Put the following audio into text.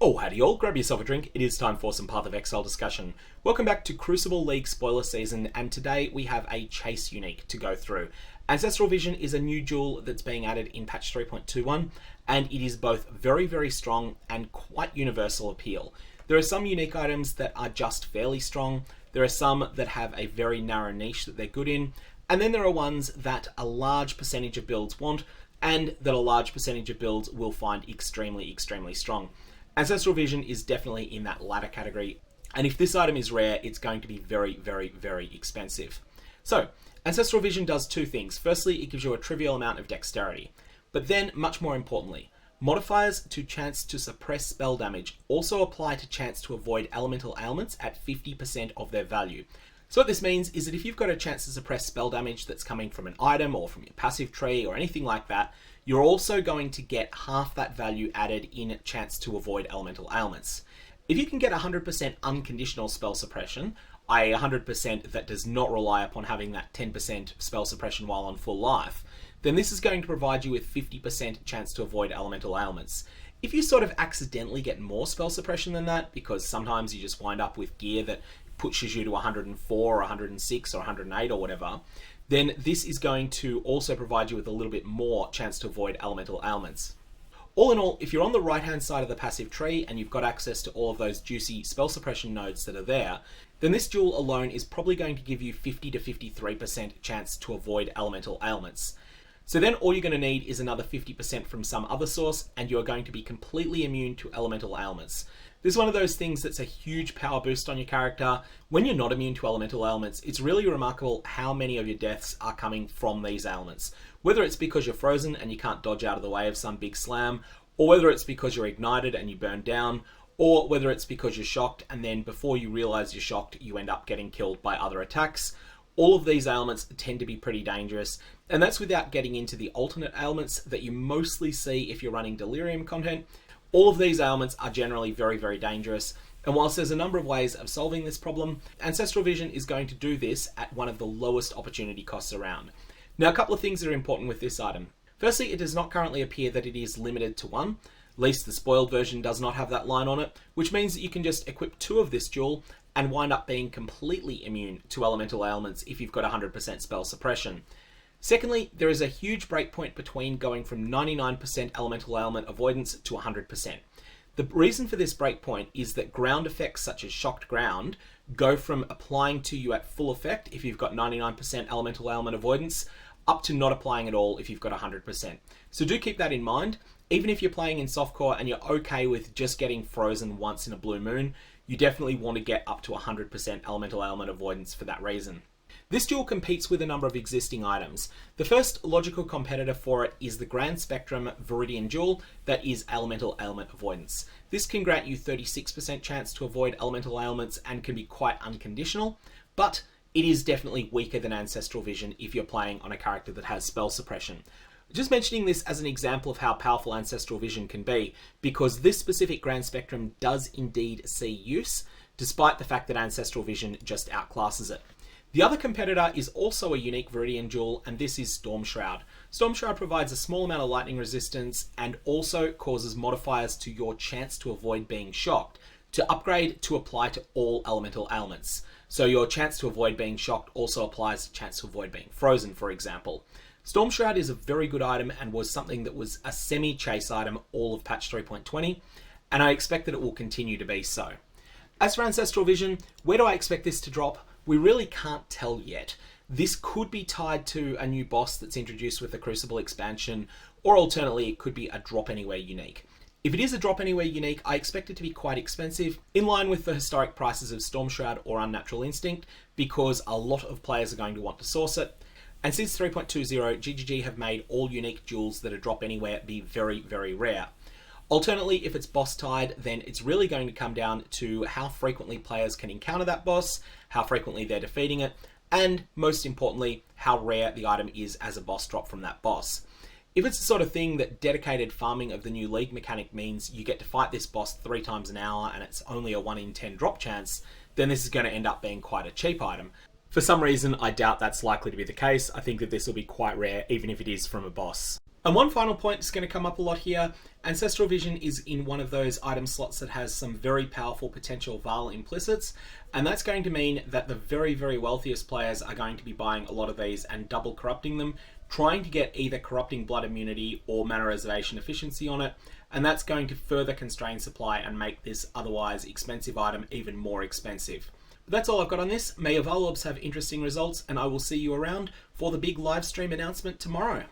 Oh, howdy all, grab yourself a drink, it is time for some PathOfExile discussion. Welcome back to Crucible League spoiler season, and today we have a chase unique to go through. Ancestral Vision is a new jewel that's being added in patch 3.21, and it is both very strong and quite universal appeal. There are some unique items that are just fairly strong, there are some that have a very narrow niche that they're good in, and then there are ones that a large percentage of builds want, and that a large percentage of builds will find extremely strong. Ancestral Vision is definitely in that latter category, and if this item is rare, it's going to be very expensive. So, Ancestral Vision does two things. Firstly, it gives you a trivial amount of dexterity, but then, much more importantly, modifiers to chance to suppress spell damage also apply to chance to avoid elemental ailments at 50% of their value. So what this means is that if you've got a chance to suppress spell damage that's coming from an item or from your passive tree or anything like that, you're also going to get half that value added in chance to avoid elemental ailments. If you can get 100% unconditional spell suppression, i.e. 100% that does not rely upon having that 10% spell suppression while on full life, then this is going to provide you with 50% chance to avoid elemental ailments. If you sort of accidentally get more spell suppression than that, because sometimes you just wind up with gear that pushes you to 104 or 106 or 108 or whatever, then this is going to also provide you with a little bit more chance to avoid elemental ailments. All in all, if you're on the right hand side of the passive tree and you've got access to all of those juicy spell suppression nodes that are there, then this jewel alone is probably going to give you 50 to 53% chance to avoid elemental ailments. So then all you're going to need is another 50% from some other source, and you're going to be completely immune to elemental ailments. This is one of those things that's a huge power boost on your character. When you're not immune to elemental ailments, it's really remarkable how many of your deaths are coming from these ailments. Whether it's because you're frozen and you can't dodge out of the way of some big slam, or whether it's because you're ignited and you burn down, or whether it's because you're shocked and then before you realize you're shocked, you end up getting killed by other attacks. All of these ailments tend to be pretty dangerous, and that's without getting into the alternate ailments that you mostly see if you're running delirium content. All of these ailments are generally very dangerous, and whilst there's a number of ways of solving this problem, Ancestral Vision is going to do this at one of the lowest opportunity costs around. Now, a couple of things that are important with this item. Firstly, it does not currently appear that it is limited to one. At least the spoiled version does not have that line on it, which means that you can just equip two of this jewel and wind up being completely immune to elemental ailments if you've got 100% spell suppression. Secondly, there is a huge breakpoint between going from 99% elemental ailment avoidance to 100%. The reason for this breakpoint is that ground effects such as shocked ground go from applying to you at full effect if you've got 99% elemental ailment avoidance, up to not applying at all if you've got 100%. So do keep that in mind. Even if you're playing in softcore and you're okay with just getting frozen once in a blue moon, you definitely want to get up to 100% elemental ailment avoidance for that reason. This jewel competes with a number of existing items. The first logical competitor for it is the Grand Spectrum Viridian Jewel that is elemental ailment avoidance. This can grant you 36% chance to avoid elemental ailments and can be quite unconditional, but it is definitely weaker than Ancestral Vision if you're playing on a character that has spell suppression. Just mentioning this as an example of how powerful Ancestral Vision can be, because this specific Grand Spectrum does indeed see use, despite the fact that Ancestral Vision just outclasses it. The other competitor is also a unique Viridian jewel, and this is Storm Shroud. Storm Shroud provides a small amount of lightning resistance and also causes modifiers to your chance to avoid being shocked to upgrade to apply to all elemental ailments. So your chance to avoid being shocked also applies to chance to avoid being frozen, for example. Storm Shroud is a very good item and was something that was a semi-chase item all of patch 3.20, and I expect that it will continue to be so. As for Ancestral Vision, where do I expect this to drop? We really can't tell yet. This could be tied to a new boss that's introduced with the Crucible expansion, or alternately it could be a drop anywhere unique. If it is a drop anywhere unique, I expect it to be quite expensive, in line with the historic prices of Storm Shroud or Unnatural Instinct, because a lot of players are going to want to source it. And since 3.20, GGG have made all unique jewels that are drop anywhere be very rare. Alternately, if it's boss tied, then it's really going to come down to how frequently players can encounter that boss, how frequently they're defeating it, and most importantly, how rare the item is as a boss drop from that boss. If it's the sort of thing that dedicated farming of the new league mechanic means you get to fight this boss 3 times an hour and it's only a 1 in 10 drop chance, then this is going to end up being quite a cheap item. For some reason, I doubt that's likely to be the case. I think that this will be quite rare, even if it is from a boss. And one final point that's going to come up a lot here, Ancestral Vision is in one of those item slots that has some very powerful potential Val implicits, and that's going to mean that the very, very wealthiest players are going to be buying a lot of these and double corrupting them, trying to get either corrupting blood immunity or mana reservation efficiency on it, and that's going to further constrain supply and make this otherwise expensive item even more expensive. But that's all I've got on this. May your Val Orbs have interesting results, and I will see you around for the big live stream announcement tomorrow.